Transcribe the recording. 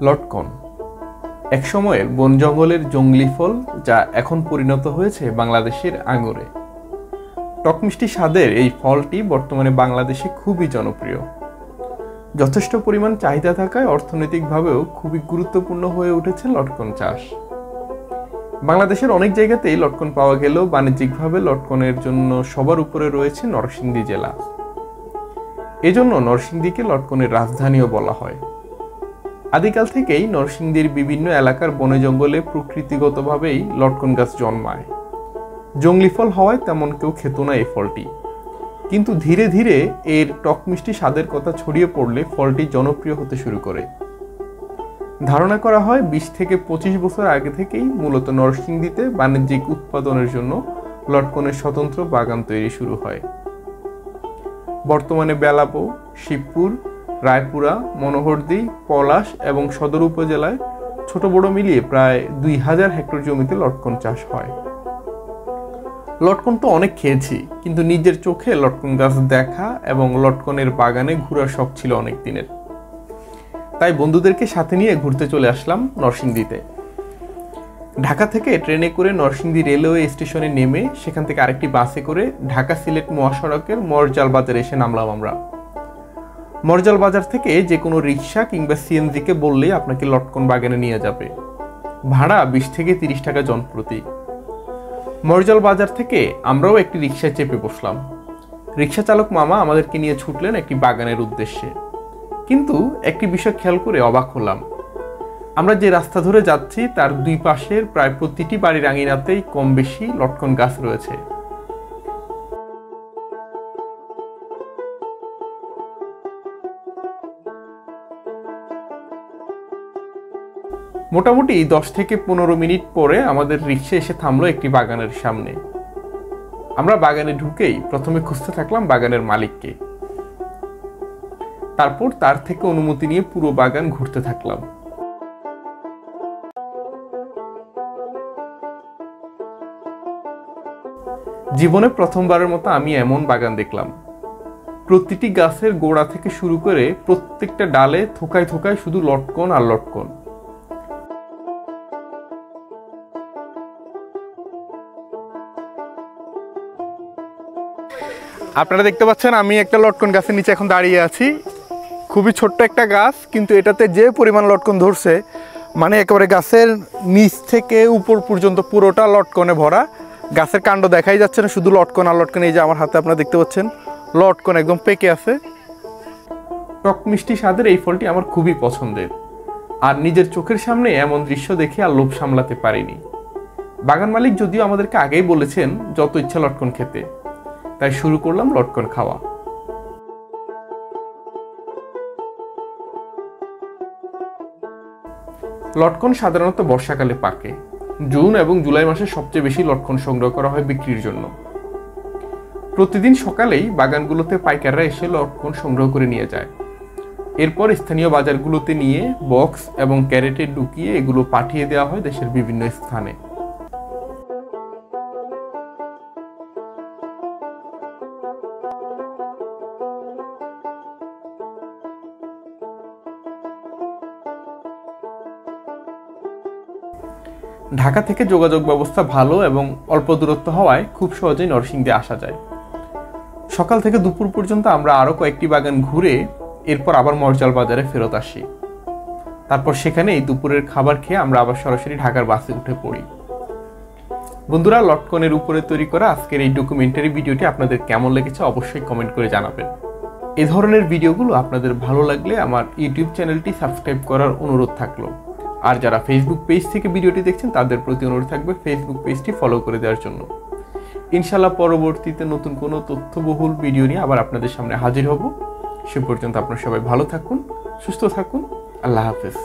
লটকন এক সময়ের বন জঙ্গলের জংলি ফল, যা এখন পরিণত হয়েছে বাংলাদেশের আঙুরে। টক মিষ্টি স্বাদের এই ফলটি বর্তমানে বাংলাদেশে খুবই জনপ্রিয়। যথেষ্ট পরিমাণ চাহিদা থাকায় অর্থনৈতিকভাবেও খুবই গুরুত্বপূর্ণ হয়ে উঠেছে লটকন চাষ। বাংলাদেশের অনেক জায়গাতেই লটকন পাওয়া গেলেও বাণিজ্যিকভাবে লটকনের জন্য সবার উপরে রয়েছে নরসিংদী জেলা। এজন্য নরসিংদীকে লটকনের রাজধানীও বলা হয়। আদিকাল থেকেই নরসিংদীর বিভিন্ন এলাকার বনে জঙ্গলে প্রকৃতিগতভাবেই লটকন গাছ জন্মায়। জংলি ফল হওয়ায় তেমন কেউ খেত না এই ফলটি, কিন্তু ধীরে ধীরে এর টক মিষ্টি স্বাদের কথা ছড়িয়ে পড়লে ফলটি জনপ্রিয় হতে শুরু করে। ধারণা করা হয় 20 থেকে 25 বছর আগে থেকেই মূলত নরসিংদীতে বাণিজ্যিক উৎপাদনের জন্য লটকনের স্বতন্ত্র বাগান তৈরি শুরু হয়। বর্তমানে বেলাপো, শিবপুর, রায়পুরা, মনোহরদী, পলাশ এবং সদর উপজেলায় ছোট বড় মিলিয়ে প্রায় 2000 হেক্টর জমিতে লটকন চাষ হয়। লটকন তো অনেক খেয়েছি, কিন্তু নিজের চোখে লটকন গাছ দেখা এবং লটকনের বাগানে ঘোরার শখ ছিল অনেক দিনের। তাই বন্ধুদেরকে সাথে নিয়ে ঘুরতে চলে আসলাম নরসিংদীতে। ঢাকা থেকে ট্রেনে করে নরসিংদী রেলওয়ে স্টেশনে নেমে সেখান থেকে আরেকটি বাসে করে ঢাকা সিলেট মহাসড়কের মরজাল বাজারে এসে নামলাম আমরা। মরজাল বাজার থেকে যে কোনো রিক্সা কিংবা সিএনজিকে বললেই আপনাকে লটকন বাগানে নিয়ে যাবে। ভাড়া 20 থেকে 30 টাকা জন প্রতি। মরজাল বাজার থেকে আমরাও একটি রিক্সায় চেপে বসলাম। রিক্সা চালক মামা আমাদেরকে নিয়ে ছুটলেন একটি বাগানের উদ্দেশ্যে। কিন্তু একটি বিষয় খেয়াল করে অবাক হলাম, আমরা যে রাস্তা ধরে যাচ্ছি তার দুই পাশের প্রায় প্রতিটি বাড়ির আঙিনাতেই কম বেশি লটকন গাছ রয়েছে। মোটামুটি 10 থেকে 15 মিনিট পরে আমাদের রিক্সা এসে থামলো একটি বাগানের সামনে। আমরা বাগানে ঢুকেই প্রথমে খুঁজতে থাকলাম বাগানের মালিককে। তারপর তার থেকে অনুমতি নিয়ে পুরো বাগান ঘুরতে থাকলাম। জীবনে প্রথমবারের মতো আমি এমন বাগান দেখলাম। প্রতিটি গাছের গোড়া থেকে শুরু করে প্রত্যেকটা ডালে থোকায় থোকায় শুধু লটকন আর লটকন। আপনারা দেখতে পাচ্ছেন আমি একটা লটকন গাছের নিচে এখন দাঁড়িয়ে আছি। খুবই ছোট্ট একটা গাছ, কিন্তু এটাতে যে পরিমাণ লটকন ধরছে, মানে একেবারে গাছের নিচ থেকে উপর পর্যন্ত পুরোটা লটকনে ভরা। গাছের কাণ্ড দেখাই যাচ্ছে না, শুধু লটকন আর লটকন। এই যে আমার হাতে আপনারা দেখতে পাচ্ছেন লটকন একদম পেকে আছে। টক মিষ্টি স্বাদের এই ফলটি আমার খুবই পছন্দের, আর নিজের চোখের সামনে এমন দৃশ্য দেখে আর লোভ সামলাতে পারিনি। বাগান মালিক যদিও আমাদেরকে আগেই বলেছেন যত ইচ্ছা লটকন খেতে, তাই শুরু করলাম লটকন খাওয়া। লটকন সাধারণত বর্ষাকালে পাকে। জুন এবং জুলাই মাসে সবচেয়ে বেশি লটকন সংগ্রহ করা হয় বিক্রির জন্য। প্রতিদিন সকালেই বাগানগুলোতে পাইকাররা এসে লটকন সংগ্রহ করে নিয়ে যায়। এরপর স্থানীয় বাজারগুলোতে নিয়ে বক্স এবং ক্যারেটে ঢুকিয়ে এগুলো পাঠিয়ে দেওয়া হয় দেশের বিভিন্ন স্থানে। ঢাকা থেকে যোগাযোগ ব্যবস্থা ভালো এবং অল্প দূরত্ব হওয়ায় খুব সহজেই নরসিংদী আসা যায়। সকাল থেকে দুপুর পর্যন্ত আমরা আরও কয়েকটি বাগান ঘুরে এরপর আবার মরজাল বাজারে ফেরত আসি। তারপর সেখানেই দুপুরের খাবার খেয়ে আমরা আবার সরাসরি ঢাকার বাসে উঠে পড়ি। বন্ধুরা, লটকনের উপরে তৈরি করা আজকের এই ডকুমেন্টারি ভিডিওটি আপনাদের কেমন লেগেছে অবশ্যই কমেন্ট করে জানাবেন। এ ধরনের ভিডিওগুলো আপনাদের ভালো লাগলে আমার ইউটিউব চ্যানেলটি সাবস্ক্রাইব করার অনুরোধ থাকলো। আর যারা ফেসবুক পেজ থেকে ভিডিওটি দেখছেন তাদের প্রতি অনুরোধ থাকবে ফেসবুক পেজটি ফলো করে দেওয়ার জন্য। ইনশাআল্লাহ পরবর্তীতে নতুন কোনো তথ্যবহুল ভিডিও নিয়ে আবার আপনাদের সামনে হাজির হব। সে পর্যন্ত আপনারা সবাই ভালো থাকুন, সুস্থ থাকুন। আল্লাহ হাফেজ।